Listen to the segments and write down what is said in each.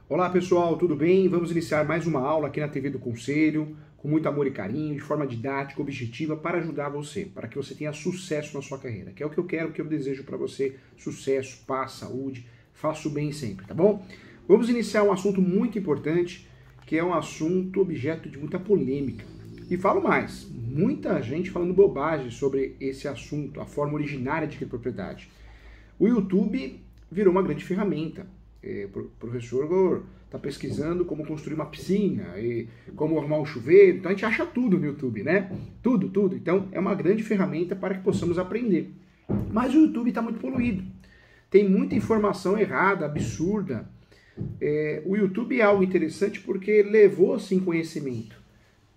Olá pessoal, tudo bem? Vamos iniciar mais uma aula aqui na TV do Conselho, com muito amor e carinho, de forma didática, objetiva, para ajudar você, para que você tenha sucesso na sua carreira, que é o que eu quero, o que eu desejo para você, sucesso, paz, saúde, faça o bem sempre, tá bom? Vamos iniciar um assunto muito importante, que é um assunto objeto de muita polêmica. E falo mais, muita gente falando bobagem sobre esse assunto, a forma originária de adquirir propriedade. O YouTube virou uma grande ferramenta. O professor está pesquisando como construir uma piscina, e como arrumar um chuveiro, então a gente acha tudo no YouTube, né? Tudo. Então é uma grande ferramenta para que possamos aprender. Mas o YouTube está muito poluído. Tem muita informação errada, absurda. O YouTube é algo interessante porque levou, sim, conhecimento.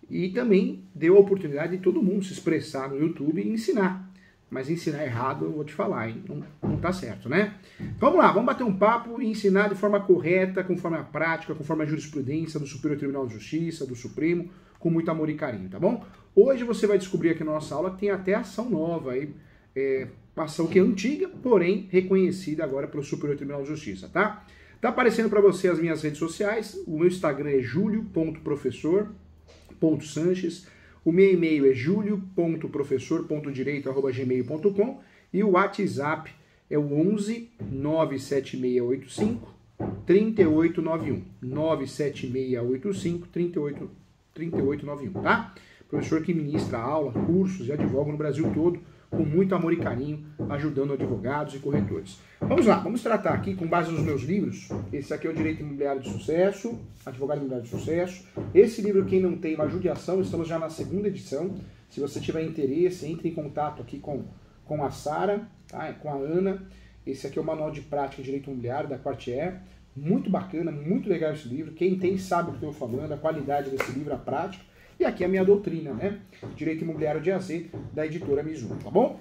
E também deu a oportunidade de todo mundo se expressar no YouTube e ensinar. Mas ensinar errado, eu vou te falar, hein? Não tá certo, né? Vamos lá, vamos bater um papo e ensinar de forma correta, conforme a prática, conforme a jurisprudência do Superior Tribunal de Justiça, do Supremo, com muito amor e carinho, tá bom? Hoje você vai descobrir aqui na nossa aula que tem até ação nova aí, uma ação que é antiga, porém reconhecida agora pelo Superior Tribunal de Justiça, tá? Tá aparecendo para você as minhas redes sociais, o meu Instagram é julio.professor.sanches. O meu e-mail é julio.professor.direito@gmail.com e o WhatsApp é o 11 97685 3891. 97685 3891, tá? Professor que ministra aula, cursos e advoga no Brasil todo, com muito amor e carinho, ajudando advogados e corretores. Vamos lá, vamos tratar aqui com base nos meus livros. Esse aqui é o Direito Imobiliário de Sucesso, Advogado Imobiliário de Sucesso. Esse livro, quem não tem, uma judiação, estamos já na segunda edição. Se você tiver interesse, entre em contato aqui com a Sara, tá? Com a Ana. Esse aqui é o Manual de Prática de Direito Imobiliário da Quartier. Muito bacana, muito legal esse livro. Quem tem sabe o que eu estou falando, a qualidade desse livro, a prática. E aqui a minha doutrina, né? Direito Imobiliário de AZ, da editora Mizuno, tá bom?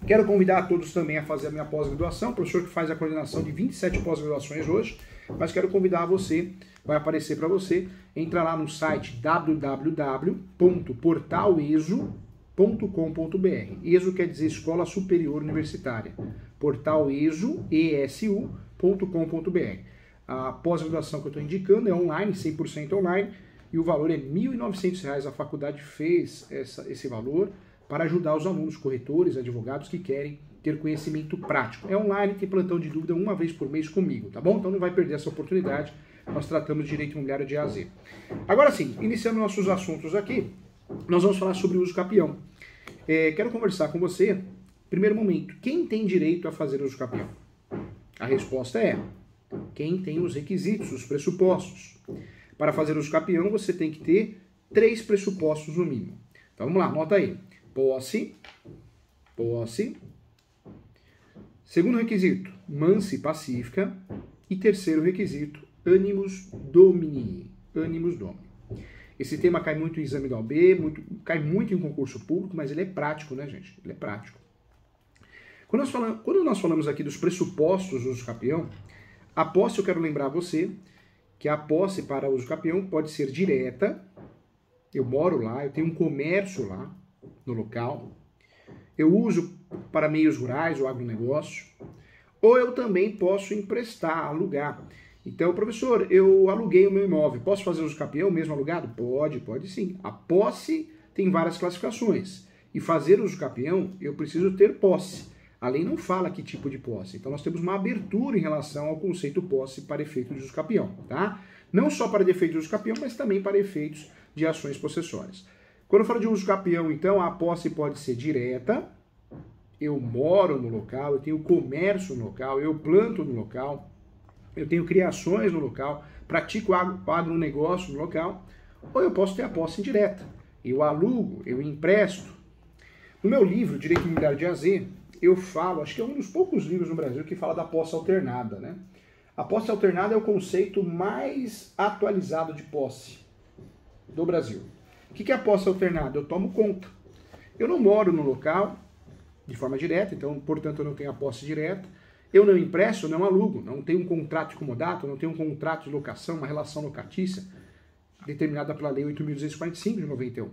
Quero convidar a todos também a fazer a minha pós-graduação, professor que faz a coordenação de 27 pós-graduações hoje, mas quero convidar você, vai aparecer para você, entra lá no site www.portaleso.com.br. ESO quer dizer Escola Superior Universitária. Portaleso.com.br. A pós-graduação que eu estou indicando é online, 100% online, e o valor é R$ 1.900. A faculdade fez esse valor para ajudar os alunos, corretores, advogados que querem ter conhecimento prático. É online, tem plantão de dúvida uma vez por mês comigo, tá bom? Então não vai perder essa oportunidade. Nós tratamos de direito imobiliário de A a Z. Agora sim, iniciando nossos assuntos aqui, nós vamos falar sobre o uso capião. Quero conversar com você, primeiro momento, quem tem direito a fazer uso capião? A resposta é quem tem os requisitos, os pressupostos. Para fazer uso capião, você tem que ter 3 pressupostos no mínimo. Então vamos lá, anota aí. Posse. Segundo requisito, mansa e pacífica. E terceiro requisito, animus domini. Esse tema cai muito em exame da OAB, cai muito em concurso público, mas ele é prático, né, gente? Ele é prático. Quando nós falamos aqui dos pressupostos do uso capião, a posse, eu quero lembrar a você que a posse para uso capião pode ser direta, eu moro lá, eu tenho um comércio lá no local, eu uso para meios rurais ou agronegócio, ou eu também posso emprestar, alugar. Então, professor, eu aluguei o meu imóvel, posso fazer uso capião mesmo alugado? Pode sim. A posse tem várias classificações, e fazer uso capião eu preciso ter posse. A lei não fala que tipo de posse. Então nós temos uma abertura em relação ao conceito posse para efeito de uso capião, tá? Não só para efeito de uso capião, mas também para efeitos de ações possessórias. Quando eu falo de uso capião, então, a posse pode ser direta, eu moro no local, eu tenho comércio no local, eu planto no local, eu tenho criações no local, pratico agronegócio no local, ou eu posso ter a posse indireta. Eu alugo, eu empresto. No meu livro, Direito Imobiliário de AZ, eu falo, acho que é um dos poucos livros no Brasil que fala da posse alternada, né? A posse alternada é o conceito mais atualizado de posse do Brasil. O que é a posse alternada? Eu tomo conta. Eu não moro no local de forma direta, então, portanto, eu não tenho a posse direta. Eu não empresto, eu não alugo, não tenho um contrato de comodato, não tenho um contrato de locação, uma relação locatícia determinada pela Lei 8.245 de 91.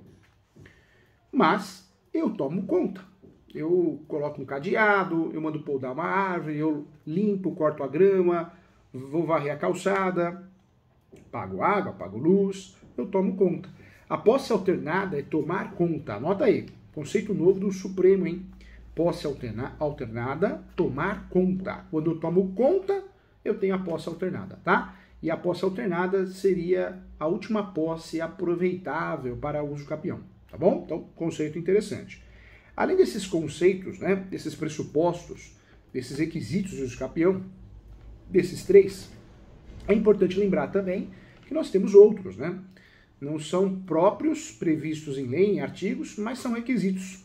Mas eu tomo conta. Eu coloco um cadeado, eu mando podar uma árvore, eu limpo, corto a grama, vou varrer a calçada. Pago água, pago luz, eu tomo conta. A posse alternada é tomar conta. Anota aí, conceito novo do Supremo, hein? Posse alternada, tomar conta. Quando eu tomo conta, eu tenho a posse alternada, tá? E a posse alternada seria a última posse aproveitável para uso capião, tá bom? Então, conceito interessante. Além desses conceitos, né, desses pressupostos, desses requisitos de uso capião, desses três, é importante lembrar também que nós temos outros, né? Não são próprios previstos em lei, em artigos, mas são requisitos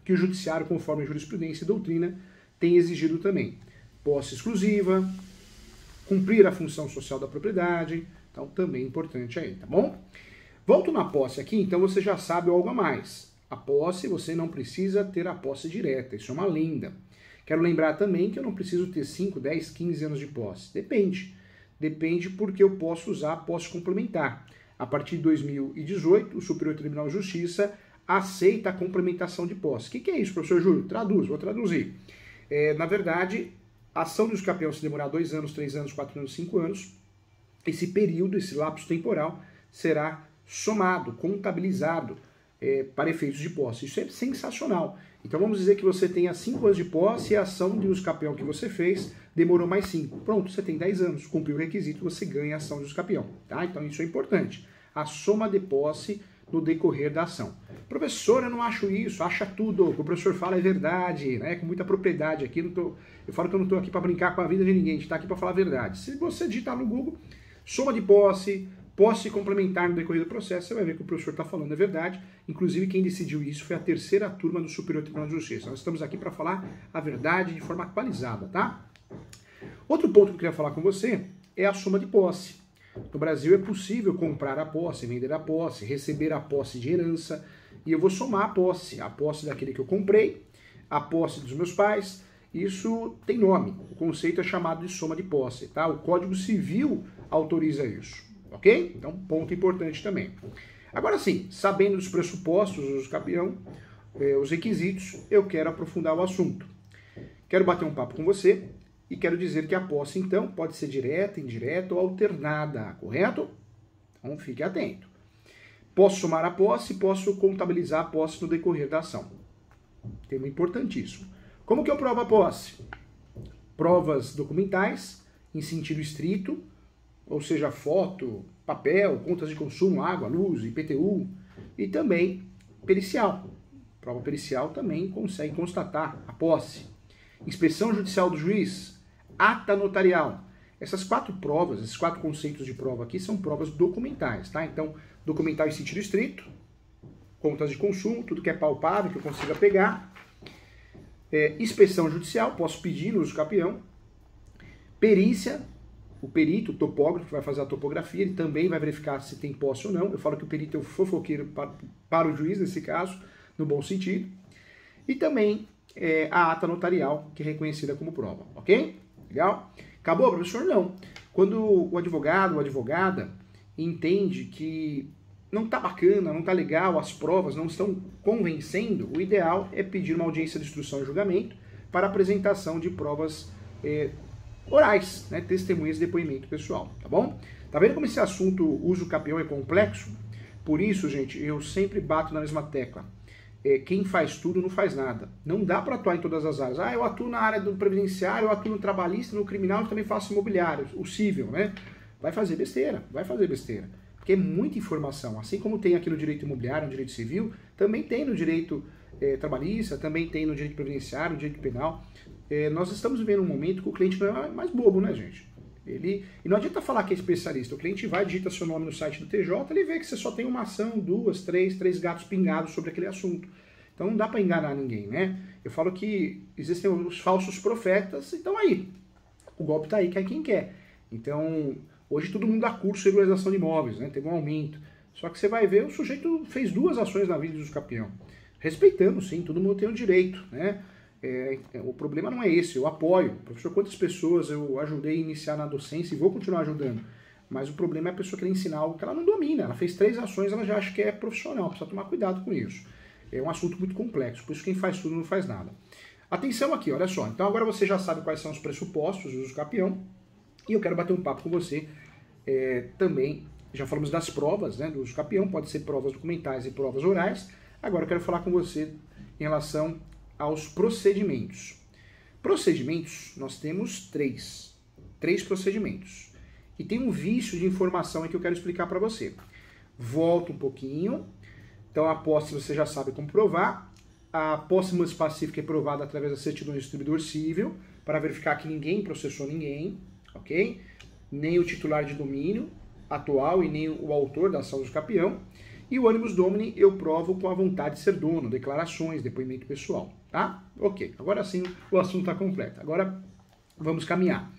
que o judiciário, conforme jurisprudência e doutrina, tem exigido também. Posse exclusiva, cumprir a função social da propriedade, então também é importante aí, tá bom? Volto na posse aqui, então você já sabe algo a mais. A posse, você não precisa ter a posse direta, isso é uma lenda. Quero lembrar também que eu não preciso ter 5, 10, 15 anos de posse. Depende. Depende porque eu posso usar a posse complementar. A partir de 2018, o Superior Tribunal de Justiça aceita a complementação de posse. O que é isso, professor Júlio? Vou traduzir. Na verdade, a ação de uso capião, se demorar 2 anos, 3 anos, 4 anos, 5 anos, esse período, esse lapso temporal, será somado, contabilizado para efeitos de posse. Isso é sensacional. Então vamos dizer que você tenha 5 anos de posse e a ação de uso capião que você fez demorou mais 5. Pronto, você tem 10 anos, cumpriu o requisito, você ganha a ação de uso capião. Tá? Então isso é importante. A soma de posse no decorrer da ação. Professor, eu não acho isso, acha tudo. O que o professor fala é verdade, né? Com muita propriedade aqui. Eu falo que eu não estou aqui para brincar com a vida de ninguém, a gente está aqui para falar a verdade. Se você digitar no Google, soma de posse, posse complementar no decorrer do processo, você vai ver que o professor está falando é verdade. Inclusive, quem decidiu isso foi a 3ª turma do Superior Tribunal de Justiça. Nós estamos aqui para falar a verdade de forma atualizada, tá? Outro ponto que eu queria falar com você é a soma de posse. No Brasil é possível comprar a posse, vender a posse, receber a posse de herança, e eu vou somar a posse daquele que eu comprei, a posse dos meus pais. Isso tem nome, o conceito é chamado de soma de posse, tá? O Código Civil autoriza isso, ok? Então, ponto importante também. Agora sim, sabendo dos pressupostos do uso capião, os requisitos, eu quero aprofundar o assunto. Quero bater um papo com você e quero dizer que a posse, então, pode ser direta, indireta ou alternada, correto? Então, fique atento. Posso somar a posse, posso contabilizar a posse no decorrer da ação. Tema importantíssimo. Como que eu provo a posse? Provas documentais, em sentido estrito, ou seja, foto, papel, contas de consumo, água, luz, IPTU, e também pericial. Prova pericial também consegue constatar a posse. Inspeção judicial do juiz, ata notarial. Essas 4 provas, esses 4 conceitos de prova aqui são provas documentais, tá? Então, documental em sentido estrito, contas de consumo, tudo que é palpável, que eu consiga pegar. Inspeção judicial, posso pedir no uso capião. Perícia, o perito, o topógrafo, que vai fazer a topografia, ele também vai verificar se tem posse ou não. Eu falo que o perito é o fofoqueiro para o juiz, nesse caso, no bom sentido. E também a ata notarial, que é reconhecida como prova, ok? Legal? Acabou, professor? Não. Quando o advogado ou advogada entende que não está bacana, não está legal, as provas não estão convencendo, o ideal é pedir uma audiência de instrução e julgamento para apresentação de provas orais, né, testemunhas e depoimento pessoal, tá bom? Tá vendo como esse assunto uso capião é complexo? Por isso, gente, eu sempre bato na mesma tecla. Quem faz tudo não faz nada. Não dá para atuar em todas as áreas. Eu atuo na área do previdenciário, eu atuo no trabalhista, no criminal, eu também faço imobiliário, o civil, né? Vai fazer besteira, porque é muita informação. Assim como tem aqui no direito imobiliário, no direito civil, também tem no direito trabalhista, também tem no direito previdenciário, no direito penal. Nós estamos vivendo um momento que o cliente não é mais bobo, né, gente? E não adianta falar que é especialista. O cliente vai, digita seu nome no site do TJ, ele vê que você só tem uma ação, 2, 3 gatos pingados sobre aquele assunto. Então não dá para enganar ninguém, né? Eu falo que existem os falsos profetas, então aí, o golpe tá aí, quer quem quer. Então, hoje todo mundo dá curso de regularização de imóveis, né? Teve um aumento. Só que você vai ver, o sujeito fez 2 ações na vida do uso capião. Respeitando, sim, todo mundo tem o direito, né? O problema não é esse, eu apoio. Professor, quantas pessoas eu ajudei a iniciar na docência e vou continuar ajudando. Mas o problema é a pessoa querer ensinar algo que ela não domina. Ela fez 3 ações, ela já acha que é profissional, precisa tomar cuidado com isso. É um assunto muito complexo, por isso quem faz tudo não faz nada. Atenção aqui, olha só. Então agora você já sabe quais são os pressupostos do uso capião e eu quero bater um papo com você Também já falamos das provas, né, do uso campeão, pode ser provas documentais e provas orais. Agora eu quero falar com você em relação aos procedimentos. Procedimentos, nós temos três procedimentos. E tem um vício de informação aí que eu quero explicar para você. Volta um pouquinho. Então a posse você já sabe como provar. A posse multis pacífica é provada através da certidão do distribuidor civil, para verificar que ninguém processou ninguém, ok? Nem o titular de domínio atual e nem o autor da ação do campeão. E o animus domini eu provo com a vontade de ser dono, declarações, depoimento pessoal, tá? Ok, agora sim o assunto está completo. Agora vamos caminhar.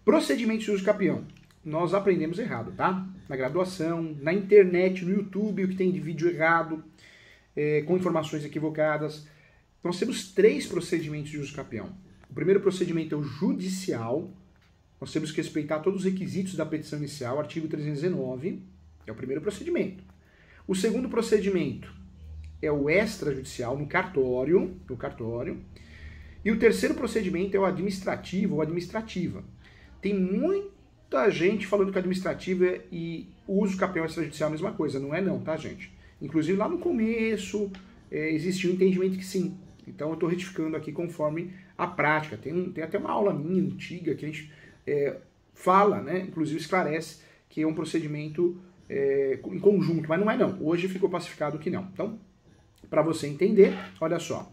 Procedimentos de uso campeão. Nós aprendemos errado, tá? Na graduação, na internet, no YouTube, o que tem de vídeo errado, com informações equivocadas. Nós temos 3 procedimentos de uso campeão. O primeiro procedimento é o judicial. Nós temos que respeitar todos os requisitos da petição inicial, artigo 319, é o primeiro procedimento. O segundo procedimento é o extrajudicial, no cartório. E o terceiro procedimento é o administrativo ou administrativa. Tem muita gente falando que administrativa e o uso campeão extrajudicial é a mesma coisa. Não é não, tá, gente? Inclusive lá no começo existiu um entendimento que sim. Então eu estou retificando aqui conforme a prática. Tem até uma aula minha antiga que a gente fala, né? Inclusive esclarece que é um procedimento em conjunto, mas não é não. Hoje ficou pacificado que não. Então, para você entender, olha só.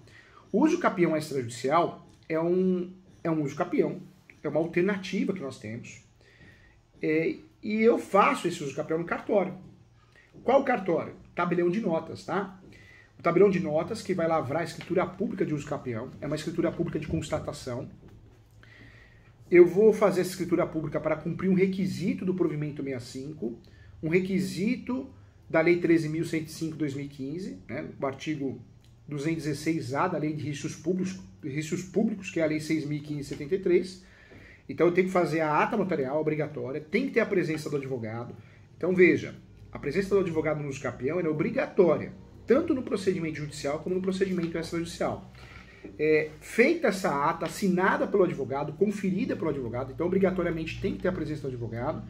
O uso campeão extrajudicial é um uso campeão, é uma alternativa que nós temos. E eu faço esse uso campeão no cartório. Qual cartório? Tabelião de notas, tá? O tabelião de notas que vai lavrar a escritura pública de uso campeão, é uma escritura pública de constatação. Eu vou fazer essa escritura pública para cumprir um requisito do provimento 65, um requisito da Lei 13.105/2015, né, o artigo 216A da Lei de Registros Públicos, que é a Lei 6.573. Então eu tenho que fazer a ata notarial obrigatória, tem que ter a presença do advogado. Então veja, a presença do advogado no uso campeão é obrigatória, tanto no procedimento judicial como no procedimento extrajudicial. Feita essa ata, assinada pelo advogado, conferida pelo advogado, então obrigatoriamente tem que ter a presença do advogado.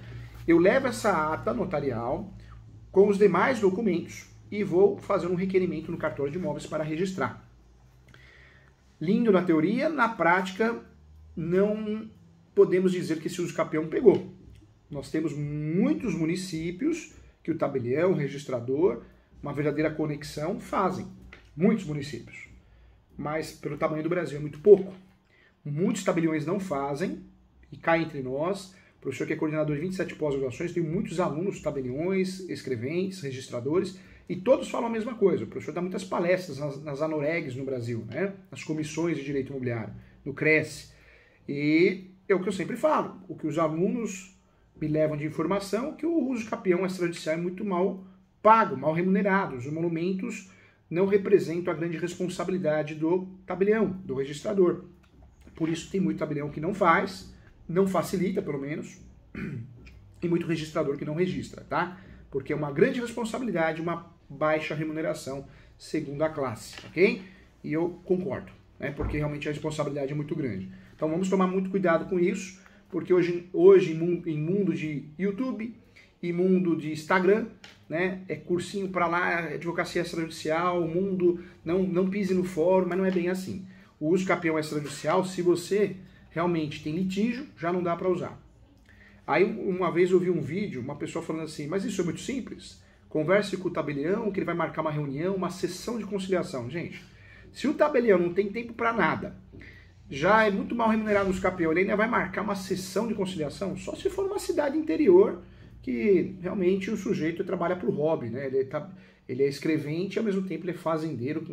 Eu levo essa ata notarial com os demais documentos e vou fazer um requerimento no cartório de imóveis para registrar. Lindo na teoria, na prática não podemos dizer que esse uso campeão pegou. Nós temos muitos municípios que o tabelião, o registrador, uma verdadeira conexão fazem. Muitos municípios. Mas pelo tamanho do Brasil é muito pouco. Muitos tabeliões não fazem, e cá entre nós, o professor que é coordenador de 27 pós-graduações, tem muitos alunos tabeliões, escreventes, registradores, e todos falam a mesma coisa. O professor dá muitas palestras nas ANOREGs no Brasil, né? Nas comissões de direito imobiliário, no CRES. E é o que eu sempre falo, o que os alunos me levam de informação, que o uso campeão extrajudicial é muito mal pago, mal remunerado. Os emolumentos não representam a grande responsabilidade do tabelião, do registrador. Por isso tem muito tabelião que não faz, não facilita pelo menos, e muito registrador que não registra, tá? Porque é uma grande responsabilidade, uma baixa remuneração segundo a classe, ok? E eu concordo, né? Porque realmente a responsabilidade é muito grande. Então vamos tomar muito cuidado com isso, porque hoje em mundo de YouTube e mundo de Instagram, né, é cursinho para lá, advocacia extrajudicial, o mundo não pise no fórum, mas não é bem assim. O uso campeão extrajudicial, se você realmente tem litígio, já não dá para usar. Aí uma vez eu vi um vídeo, uma pessoa falando assim, mas isso é muito simples, converse com o tabelião, que ele vai marcar uma reunião, uma sessão de conciliação. Gente, se o tabelião não tem tempo para nada, já é muito mal remunerado nos campeão, ele ainda vai marcar uma sessão de conciliação, só se for uma cidade interior, que realmente o sujeito trabalha para o hobby, né? Ele é escrevente e ao mesmo tempo ele é fazendeiro,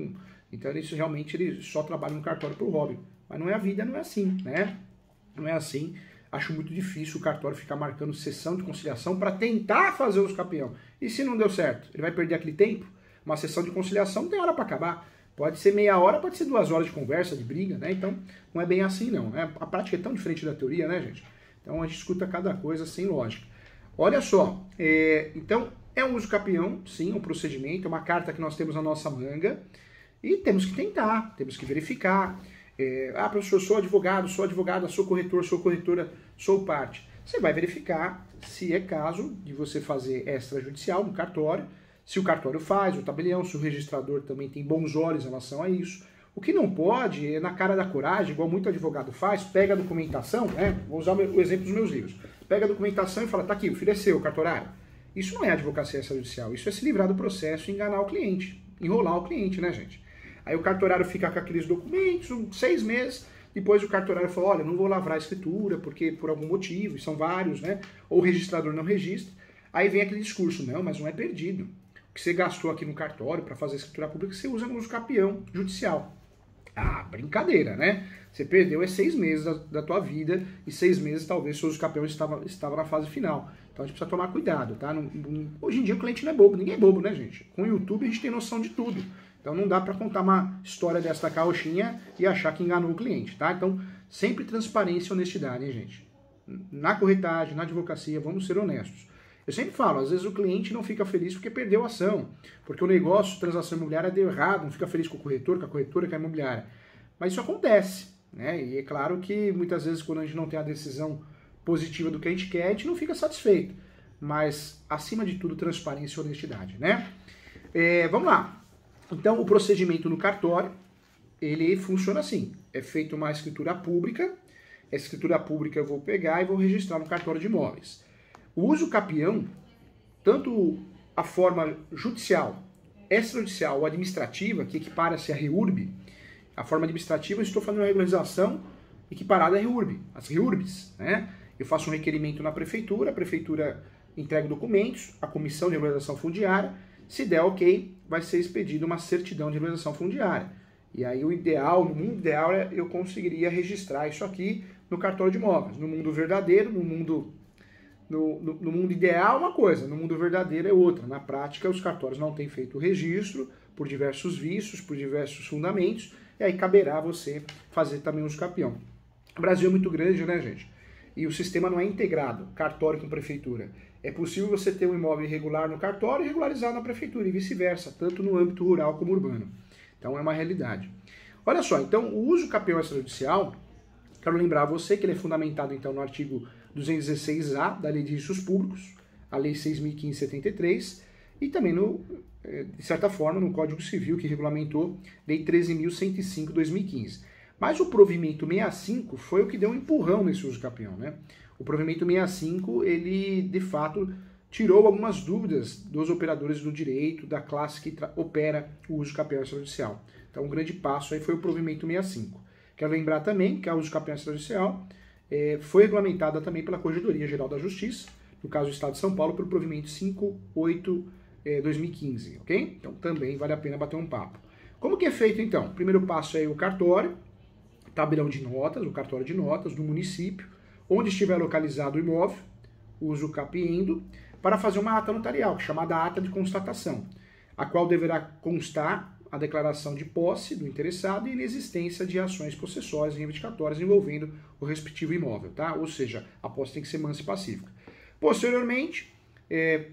então ele só trabalha no cartório para o hobby. Mas não é a vida, não é assim, né? Não é assim. Acho muito difícil o cartório ficar marcando sessão de conciliação para tentar fazer o uso campeão. E se não deu certo? Ele vai perder aquele tempo? Uma sessão de conciliação não tem hora para acabar. Pode ser meia hora, pode ser 2 horas de conversa, de briga, né? Então não é bem assim não, né? A prática é tão diferente da teoria, né, gente? Então a gente escuta cada coisa sem lógica. Olha só, então é um uso campeão, sim, um procedimento, é uma carta que nós temos na nossa manga e temos que tentar, temos que verificar. Professor, sou advogado, sou advogada, sou corretor, sou corretora, sou parte. você vai verificar se é caso de você fazer extrajudicial no cartório, se o cartório faz, o tabelião, se o registrador também tem bons olhos em relação a isso. O que não pode é, na cara da coragem, igual muito advogado faz, pega a documentação, né? Vou usar o exemplo dos meus livros. Pega a documentação e fala, tá aqui, o filho é seu, cartorário. Isso não é advocacia extrajudicial, isso é se livrar do processo e enganar o cliente, enrolar o cliente, né, gente? Aí o cartorário fica com aqueles documentos, 6 meses, depois o cartorário fala, olha, não vou lavrar a escritura, porque por algum motivo, e são vários, né? Ou o registrador não registra. Aí vem aquele discurso, não, mas não é perdido. O que você gastou aqui no cartório para fazer a escritura pública, você usa no usucapião judicial. Ah, brincadeira, né? Você perdeu 6 meses da tua vida e 6 meses talvez seu usucapião estava na fase final. Então a gente precisa tomar cuidado, tá? Hoje em dia o cliente não é bobo, ninguém é bobo, né, gente? Com o YouTube a gente tem noção de tudo. Então não dá para contar uma história dessa carrochinha e achar que enganou o cliente, tá? Então sempre transparência e honestidade, hein, gente? Na corretagem, na advocacia, vamos ser honestos. Eu sempre falo, às vezes o cliente não fica feliz porque perdeu a ação, porque o negócio, transação imobiliária deu errado, não fica feliz com o corretor, com a corretora, com a imobiliária. Mas isso acontece, né? E é claro que muitas vezes quando a gente não tem a decisão positiva do que a gente quer, a gente não fica satisfeito. Mas, acima de tudo, transparência e honestidade, né? Vamos lá. Então, o procedimento no cartório, ele funciona assim. É feita uma escritura pública. A escritura pública eu vou pegar e vou registrar no cartório de imóveis. O usucapião, tanto a forma judicial, extrajudicial ou administrativa, que equipara-se a REURB, a forma administrativa, eu estou fazendo uma regularização equiparada a REURB, as REURBs, né? Eu faço um requerimento na prefeitura, a prefeitura entrega documentos, a comissão de regularização fundiária, se der ok, vai ser expedida uma certidão de regularização fundiária. E aí o ideal, no mundo ideal, eu conseguiria registrar isso aqui no cartório de imóveis. No mundo verdadeiro, no mundo ideal é uma coisa, no mundo verdadeiro é outra. Na prática, os cartórios não têm feito o registro por diversos vícios, por diversos fundamentos, e aí caberá você fazer também o usucapião. O Brasil é muito grande, né, gente? E o sistema não é integrado, cartório com prefeitura. É possível você ter um imóvel irregular no cartório e regularizar na prefeitura, e vice-versa, tanto no âmbito rural como urbano. Então é uma realidade. Olha só, então o usucapião extrajudicial, quero lembrar a você que ele é fundamentado então no artigo 216A da Lei de Registros Públicos, a Lei 6.573, e também, de certa forma, no Código Civil, que regulamentou Lei 13.105/2015. Mas o provimento 65 foi o que deu um empurrão nesse usucapião, né? O provimento 65, ele, de fato, tirou algumas dúvidas dos operadores do direito, da classe que opera o usucapião extrajudicial. Então, um grande passo aí foi o provimento 65. Quero lembrar também que a usucapião extrajudicial foi regulamentada também pela Corregedoria Geral da Justiça, no caso do Estado de São Paulo, pelo provimento 58/2015, ok? Então também vale a pena bater um papo. Como que é feito então? O primeiro passo é o cartório, tabelão de notas, o cartório de notas do município, onde estiver localizado o imóvel, o usucapiendo, para fazer uma ata notarial, chamada ata de constatação, a qual deverá constar a declaração de posse do interessado e inexistência de ações possessórias e reivindicatórias envolvendo o respectivo imóvel, tá? Ou seja, a posse tem que ser mansa e pacífica. Posteriormente,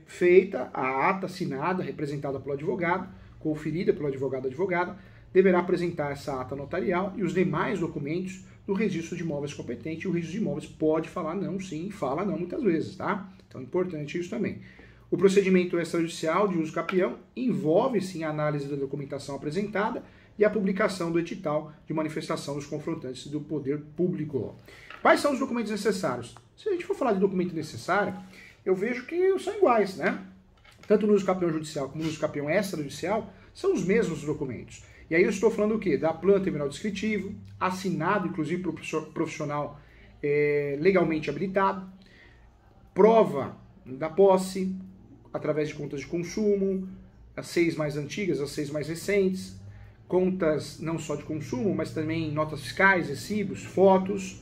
feita a ata assinada, representada pelo advogado, conferida pelo advogado-advogada, deverá apresentar essa ata notarial e os demais documentos do registro de imóveis competente. E o registro de imóveis pode falar não, sim, fala não muitas vezes, tá? Então é importante isso também. O procedimento extrajudicial de usucapião envolve, sim, a análise da documentação apresentada e a publicação do edital de manifestação dos confrontantes do poder público. Quais são os documentos necessários? Se a gente for falar de documento necessário, eu vejo que são iguais, né? Tanto no usucapião judicial como no usucapião extrajudicial, são os mesmos documentos. E aí eu estou falando o quê? Da planta terminal descritivo, assinado, inclusive, por profissional legalmente habilitado, prova da posse, através de contas de consumo, as 6 mais antigas, as 6 mais recentes, contas não só de consumo, mas também notas fiscais, recibos, fotos.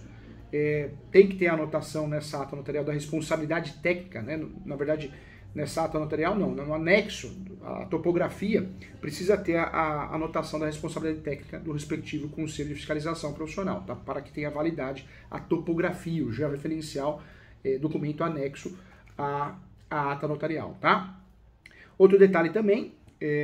Tem que ter a anotação nessa ata notarial da responsabilidade técnica, né? Na verdade, nessa ata notarial não, no anexo, a topografia, precisa ter a anotação da responsabilidade técnica do respectivo Conselho de Fiscalização Profissional, tá? Para que tenha validade a topografia, o georreferencial, documento anexo a ata notarial, tá? Outro detalhe também,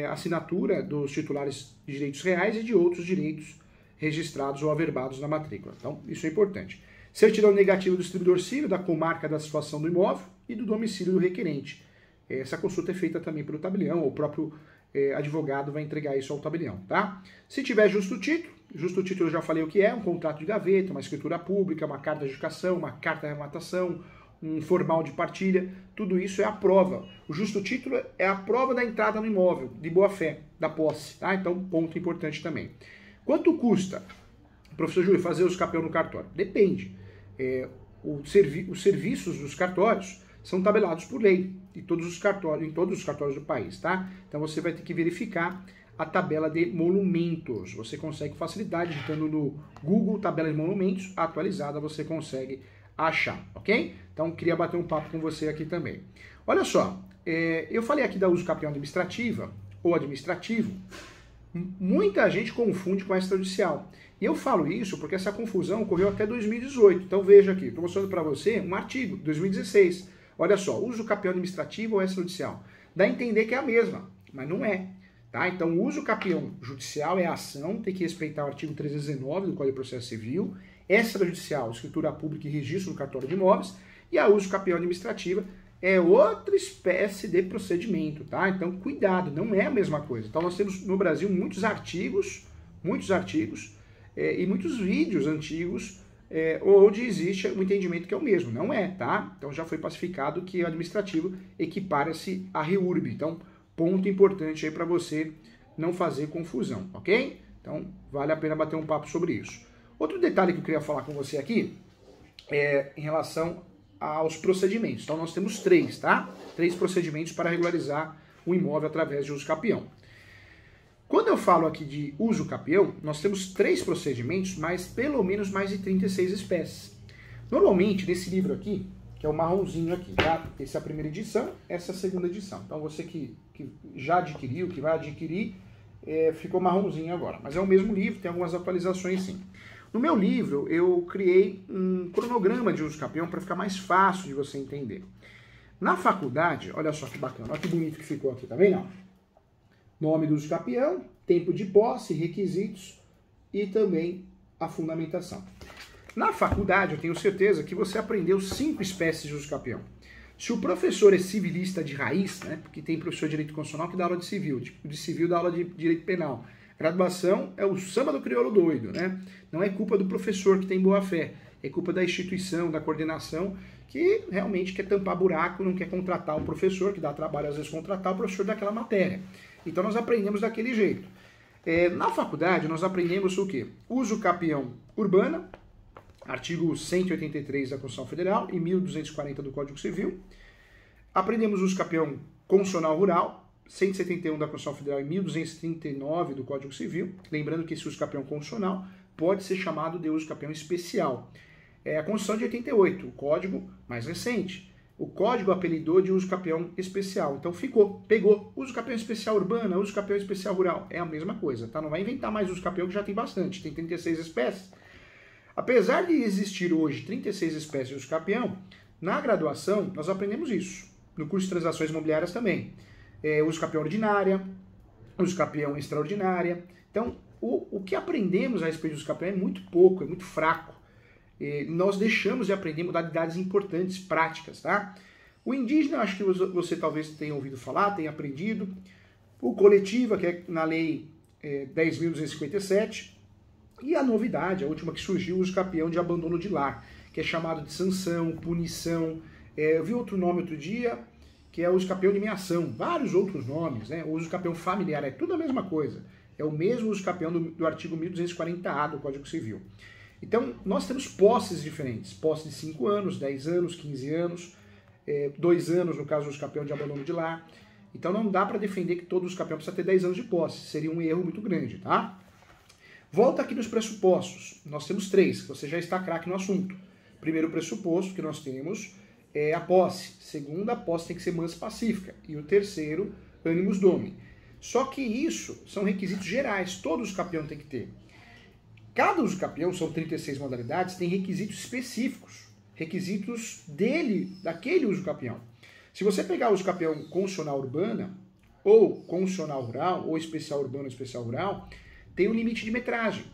assinatura dos titulares de direitos reais e de outros direitos registrados ou averbados na matrícula. Então, isso é importante. Certidão negativa do distribuidor civil, da comarca da situação do imóvel e do domicílio do requerente. Essa consulta é feita também pelo tabelião, ou o próprio advogado vai entregar isso ao tabelião, tá? Se tiver justo título eu já falei o que é, um contrato de gaveta, uma escritura pública, uma carta de adjudicação, uma carta de arrematação, um formal de partilha, tudo isso é a prova. O justo título é a prova da entrada no imóvel, de boa-fé, da posse, tá? Então, ponto importante também. Quanto custa, professor Júlio, fazer os capião no cartório? Depende. Os serviços dos cartórios são tabelados por lei em todos os cartórios do país, tá? Então você vai ter que verificar a tabela de monumentos. Você consegue facilidade digitando no Google tabela de monumentos atualizada, você consegue achar, ok? Então queria bater um papo com você aqui também. Olha só, eu falei aqui da uso capião administrativa ou administrativo. Muita gente confunde com extrajudicial. E eu falo isso porque essa confusão ocorreu até 2018. Então veja aqui, estou mostrando para você um artigo, 2016. Olha só, uso capião administrativo ou extrajudicial. Dá a entender que é a mesma, mas não é. Tá? Então o uso capião judicial é a ação, tem que respeitar o artigo 319 do Código de Processo Civil. Extrajudicial, escritura pública e registro no cartório de imóveis. E a uso capião administrativa é outra espécie de procedimento, tá? Então, cuidado, não é a mesma coisa. Então, nós temos no Brasil muitos artigos e muitos vídeos antigos onde existe o entendimento que é o mesmo. Não é, tá? Então, já foi pacificado que o administrativo equipara-se a REURB. Então, ponto importante aí para você não fazer confusão, ok? Então, vale a pena bater um papo sobre isso. Outro detalhe que eu queria falar com você aqui é em relação aos procedimentos. Então, nós temos 3, tá? 3 procedimentos para regularizar o imóvel através de uso capião. Quando eu falo aqui de uso capião, nós temos 3 procedimentos, mas pelo menos mais de 36 espécies. Normalmente, nesse livro aqui, que é o marronzinho aqui, tá? Essa é a primeira edição, essa é a segunda edição. Então, você que já adquiriu, que vai adquirir, ficou marronzinho agora. Mas é o mesmo livro, tem algumas atualizações sim. No meu livro, eu criei um cronograma de uso capião para ficar mais fácil de você entender. Na faculdade, olha só que bacana, olha que bonito que ficou aqui, tá vendo? Nome do uso capião, tempo de posse, requisitos e também a fundamentação. Na faculdade, eu tenho certeza que você aprendeu 5 espécies de uso capião. Se o professor é civilista de raiz, né, porque tem professor de direito constitucional que dá aula de civil, tipo de civil dá aula de direito penal. Graduação é o samba do crioulo doido, né? Não é culpa do professor que tem boa fé, é culpa da instituição, da coordenação, que realmente quer tampar buraco, não quer contratar um professor, que dá trabalho às vezes contratar o professor daquela matéria. Então nós aprendemos daquele jeito. Na faculdade nós aprendemos o quê? Uso capião urbana, artigo 183 da Constituição Federal e 1240 do Código Civil. Aprendemos uso capião constitucional rural, 171 da Constituição Federal e 1239 do Código Civil. Lembrando que esse uso capião constitucional pode ser chamado de uso capião especial. É a Constituição de 88, o código mais recente. O código apelidou de uso capião especial. Então pegou uso capião especial urbana, uso capião especial rural. É a mesma coisa, tá? Não vai inventar mais uso capião que já tem bastante, tem 36 espécies. Apesar de existir hoje 36 espécies de uso capião, na graduação nós aprendemos isso. No curso de transações imobiliárias também. Uso capião ordinária, uso capião extraordinária. Então, o que aprendemos a respeito do uso capião é muito pouco, é muito fraco. Nós deixamos de aprender modalidades importantes, práticas, tá? O indígena, acho que você talvez tenha ouvido falar, tenha aprendido. O coletiva, que é na lei 10.257. E a novidade, a última que surgiu, o uso capião de abandono de lar, que é chamado de sanção, punição. Eu vi outro nome outro dia, que é o uso capião de meação, vários outros nomes, né? O uso capião familiar, é tudo a mesma coisa. É o mesmo uso capião do artigo 1240-A do Código Civil. Então, nós temos posses diferentes. Posse de 5 anos, 10 anos, 15 anos, 2 anos no caso do uso capião de abandono de lar. Então, não dá para defender que todo uso capião precisa ter 10 anos de posse. Seria um erro muito grande, tá? Volta aqui nos pressupostos. Nós temos 3, que você já está craque no assunto. Primeiro pressuposto que nós temos é a posse. Segundo, a posse tem que ser mansa e pacífica. E o terceiro, animus domini. Só que isso são requisitos gerais. Todo uso capião tem que ter. Cada uso capião, são 36 modalidades, tem requisitos específicos. Requisitos daquele uso capião. Se você pegar o uso capião constitucional urbana, ou constitucional rural, ou especial urbano ou especial rural, tem um limite de metragem.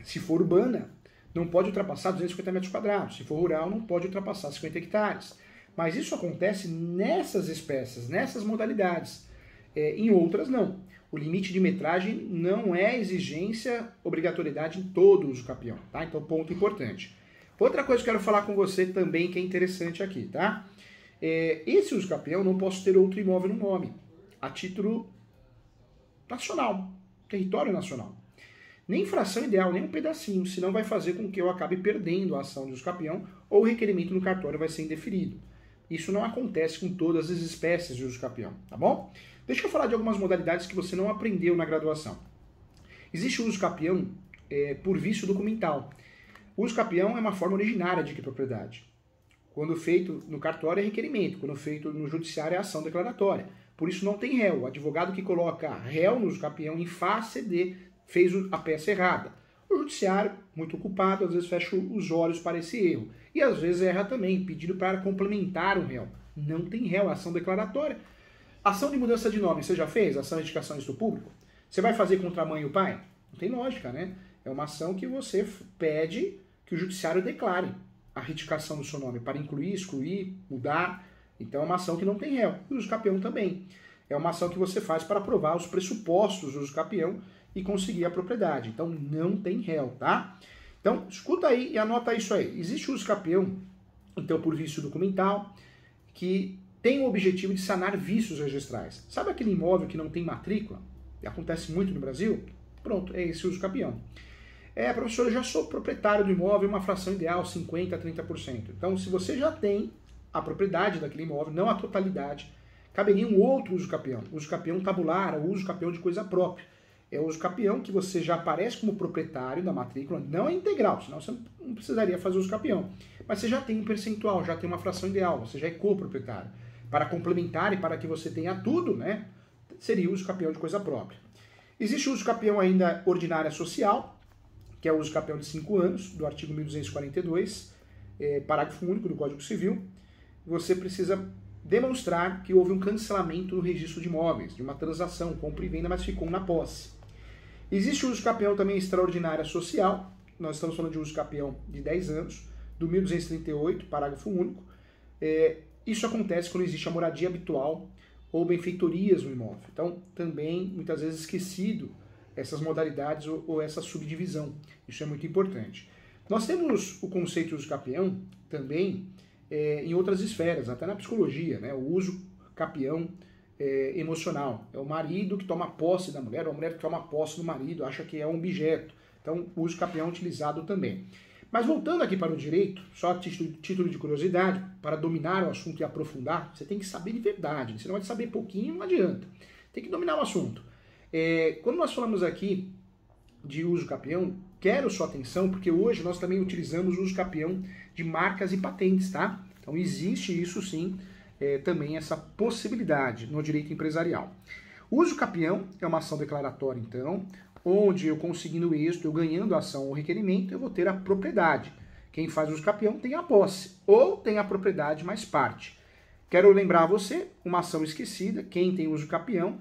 Se for urbana, não pode ultrapassar 250 metros quadrados. Se for rural, não pode ultrapassar 50 hectares. Mas isso acontece nessas espécies, nessas modalidades. Em outras, não. O limite de metragem não é exigência, obrigatoriedade em todo uso capião, tá? Então, ponto importante. Outra coisa que eu quero falar com você também que é interessante aqui, tá? Esse uso capião não posso ter outro imóvel no nome, a título nacional, território nacional. Nem fração ideal, nem um pedacinho, senão vai fazer com que eu acabe perdendo a ação de uso capião ou o requerimento no cartório vai ser indeferido. Isso não acontece com todas as espécies de uso capião, tá bom? Deixa eu falar de algumas modalidades que você não aprendeu na graduação. Existe o uso capião por vício documental. O uso capião é uma forma originária de propriedade. Quando feito no cartório é requerimento, quando feito no judiciário é ação declaratória. Por isso não tem réu. O advogado que coloca réu no uso capião em face de fez a peça errada. O judiciário, muito ocupado, às vezes fecha os olhos para esse erro. E às vezes erra também, pedindo para complementar o réu. Não tem réu, ação declaratória. Ação de mudança de nome, você já fez? Ação de indicação do público? Você vai fazer contra a mãe e o pai? Não tem lógica, né? É uma ação que você pede que o judiciário declare a retificação do seu nome para incluir, excluir, mudar. Então é uma ação que não tem réu. E o uso capião também. É uma ação que você faz para provar os pressupostos do uso capião e conseguir a propriedade. Então não tem réu, tá? Então escuta aí e anota isso aí. Existe o uso capião, então por vício documental, que tem o objetivo de sanar vícios registrais. Sabe aquele imóvel que não tem matrícula? E acontece muito no Brasil? Pronto, é esse uso capião. Professor, eu já sou proprietário do imóvel, uma fração ideal, 50% a 30%. Então, se você já tem a propriedade daquele imóvel, não a totalidade, caberia um outro uso capião. Uso capião tabular, ou uso capião de coisa própria. É o uso capião que você já aparece como proprietário da matrícula, não é integral, senão você não precisaria fazer uso capião. Mas você já tem um percentual, já tem uma fração ideal, você já é coproprietário. Para complementar e para que você tenha tudo, né, seria o uso capião de coisa própria. Existe o uso capião ainda ordinária social, que é o uso capião de 5 anos, do artigo 1242, parágrafo único do Código Civil. Você precisa demonstrar que houve um cancelamento no registro de imóveis, de uma transação, compra e venda, mas ficou na posse. Existe o uso capião também extraordinária social, nós estamos falando de uso capião de 10 anos, do 1238, parágrafo único. Isso acontece quando existe a moradia habitual ou benfeitorias no imóvel. Então, também, muitas vezes, esquecido essas modalidades ou essa subdivisão. Isso é muito importante. Nós temos o conceito de uso capião também em outras esferas, até na psicologia, né? O uso capião emocional. É o marido que toma posse da mulher, ou a mulher que toma posse do marido, acha que é um objeto. Então, o uso capião é utilizado também. Mas voltando aqui para o direito, só a título de curiosidade, para dominar o assunto e aprofundar, você tem que saber de verdade. Você não vai saber pouquinho, não adianta. Tem que dominar o assunto. Quando nós falamos aqui de uso capião, quero sua atenção, porque hoje nós também utilizamos o uso capião de marcas e patentes, tá? Então existe isso sim, também essa possibilidade no direito empresarial. O uso capião é uma ação declaratória, então, onde eu conseguindo êxito, eu ganhando a ação ou requerimento, eu vou ter a propriedade. Quem faz uso capião tem a posse, ou tem a propriedade mais parte. Quero lembrar a você, uma ação esquecida, quem tem uso capião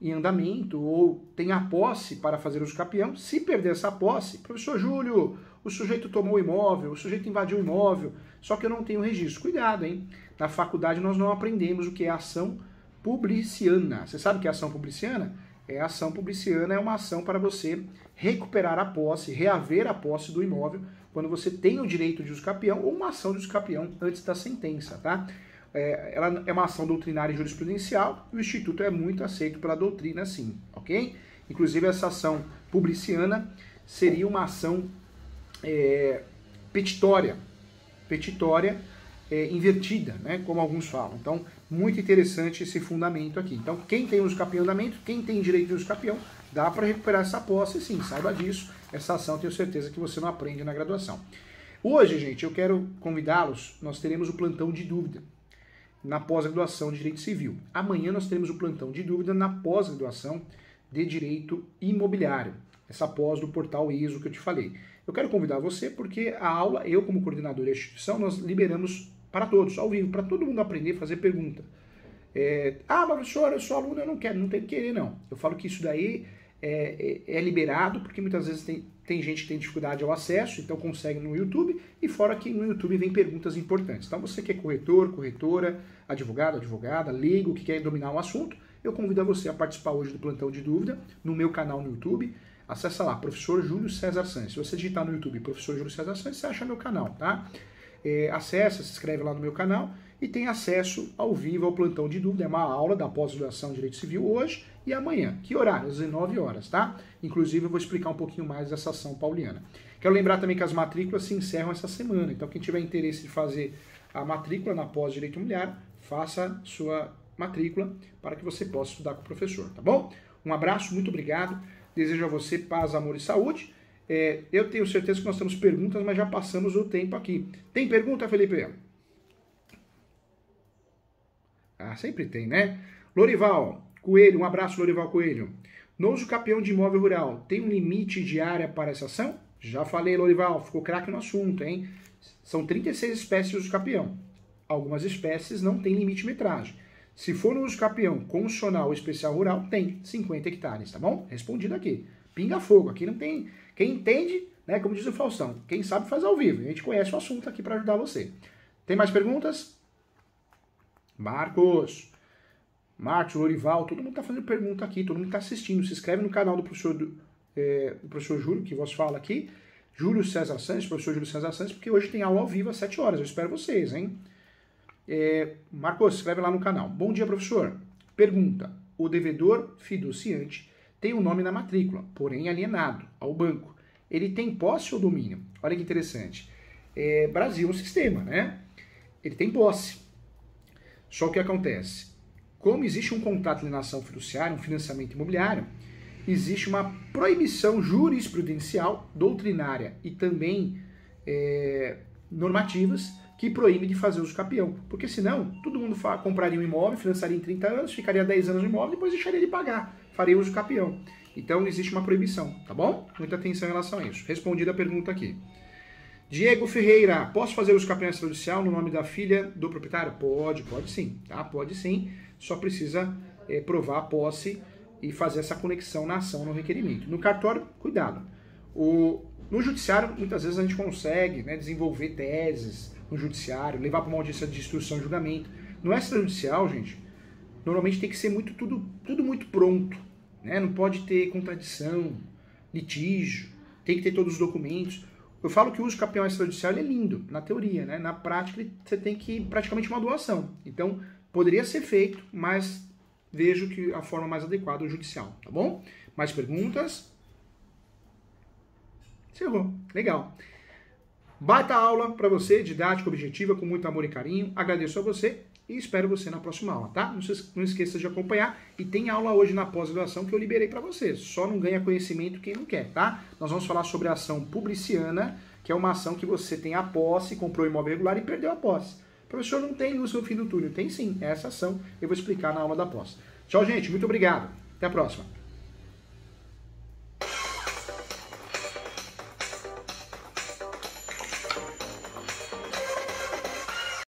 em andamento, ou tem a posse para fazer uso capião, se perder essa posse, professor Júlio, o sujeito tomou o imóvel, o sujeito invadiu o imóvel, só que eu não tenho registro. Cuidado, hein? Na faculdade nós não aprendemos o que é ação publiciana. Você sabe o que é ação publiciana? A ação publiciana é uma ação para você recuperar a posse, reaver a posse do imóvel, quando você tem o direito de uso capião ou uma ação de uso capião antes da sentença, tá? Ela é uma ação doutrinária e jurisprudencial e o Instituto é muito aceito pela doutrina, sim, ok? Inclusive, essa ação publiciana seria uma ação petitória invertida, né, como alguns falam. Então, muito interessante esse fundamento aqui. Então, quem tem uso capião em andamento, quem tem direito de uso capião, dá para recuperar essa posse, sim, saiba disso. Essa ação, tenho certeza que você não aprende na graduação. Hoje, gente, eu quero convidá-los, nós teremos o plantão de dúvida na pós-graduação de Direito Civil. Amanhã nós teremos o plantão de dúvida na pós-graduação de Direito Imobiliário, essa pós do portal ISO que eu te falei. Eu quero convidar você porque a aula, eu como coordenador da instituição, nós liberamos para todos, ao vivo, para todo mundo aprender a fazer pergunta. Mas professor, eu sou aluno, eu não quero, não tem que querer não. Eu falo que isso daí é liberado, porque muitas vezes tem gente que tem dificuldade ao acesso, então consegue no YouTube, e fora que no YouTube vem perguntas importantes. Então você que é corretor, corretora, advogado, advogada, leigo, que quer dominar um assunto, eu convido a você a participar hoje do Plantão de Dúvida no meu canal no YouTube. Acessa lá, Professor Júlio César Sanches. Se você digitar no YouTube Professor Júlio César Sanches, você acha meu canal, tá? Acessa, se inscreve lá no meu canal e tem acesso ao vivo ao Plantão de Dúvida. É uma aula da pós-graduação de Direito Civil hoje e amanhã. Que horário? Às 19 horas, tá? Inclusive eu vou explicar um pouquinho mais dessa ação pauliana. Quero lembrar também que as matrículas se encerram essa semana. Então quem tiver interesse de fazer a matrícula na pós-direito imobiliário, faça sua matrícula para que você possa estudar com o professor, tá bom? Um abraço, muito obrigado. Desejo a você paz, amor e saúde. Eu tenho certeza que nós temos perguntas, mas já passamos o tempo aqui. Tem pergunta, Felipe? Ah, sempre tem, né? Lorival Coelho, um abraço, Lorival Coelho. No uso capião de imóvel rural, tem um limite de área para essa ação? Já falei, Lorival, ficou craque no assunto, hein? São 36 espécies de uso capião. Algumas espécies não têm limite de metragem. Se for no uso capião constitucional ou especial rural, tem 50 hectares, tá bom? Respondido aqui. Pinga fogo, aqui não tem... Quem entende, né, como diz o Faustão, quem sabe faz ao vivo. A gente conhece o assunto aqui para ajudar você. Tem mais perguntas? Marcos, Lorival, todo mundo está fazendo pergunta aqui, todo mundo está assistindo. Se inscreve no canal do professor Júlio, que vos fala aqui. Júlio César Sanches, professor Júlio César Sanches, porque hoje tem aula ao vivo às 7 horas. Eu espero vocês, hein? Marcos, escreve lá no canal. Bom dia, professor. Pergunta: o devedor fiduciante tem um nome na matrícula, porém alienado ao banco. Ele tem posse ou domínio? Olha que interessante. Brasil é um sistema, né? Ele tem posse. Só o que acontece? Como existe um contrato de alienação fiduciária, um financiamento imobiliário, existe uma proibição jurisprudencial, doutrinária e também normativas que proíbe de fazer uso capião. Porque senão, todo mundo compraria um imóvel, financiaria em 30 anos, ficaria 10 anos no imóvel, depois deixaria de pagar, faria uso capião. Então, existe uma proibição, tá bom? Muita atenção em relação a isso. Respondida a pergunta aqui. Diego Ferreira, posso fazer uso capião extrajudicial no nome da filha do proprietário? Pode sim, tá? Pode sim, só precisa provar a posse e fazer essa conexão na ação, no requerimento. No cartório, cuidado. No judiciário, muitas vezes a gente consegue, né, desenvolver teses no judiciário, levar para uma audiência de instrução e julgamento. No extrajudicial, gente, normalmente tem que ser tudo muito pronto, né? Não pode ter contradição, litígio, tem que ter todos os documentos. Eu falo que o uso capião extrajudicial é lindo, na teoria, né? Na prática, você tem que praticamente uma doação. Então, poderia ser feito, mas vejo que a forma mais adequada é o judicial, tá bom? Mais perguntas? Encerrou. Legal. Baita aula para você, didática, objetiva, com muito amor e carinho. Agradeço a você e espero você na próxima aula, tá? Não esqueça de acompanhar. E tem aula hoje na pós-graduação que eu liberei para vocês. Só não ganha conhecimento quem não quer, tá? Nós vamos falar sobre a ação publiciana, que é uma ação que você tem a posse, comprou imóvel regular e perdeu a posse. Professor, não tem luz no fim do túnel. Tem sim, é essa ação. Eu vou explicar na aula da posse. Tchau, gente. Muito obrigado. Até a próxima.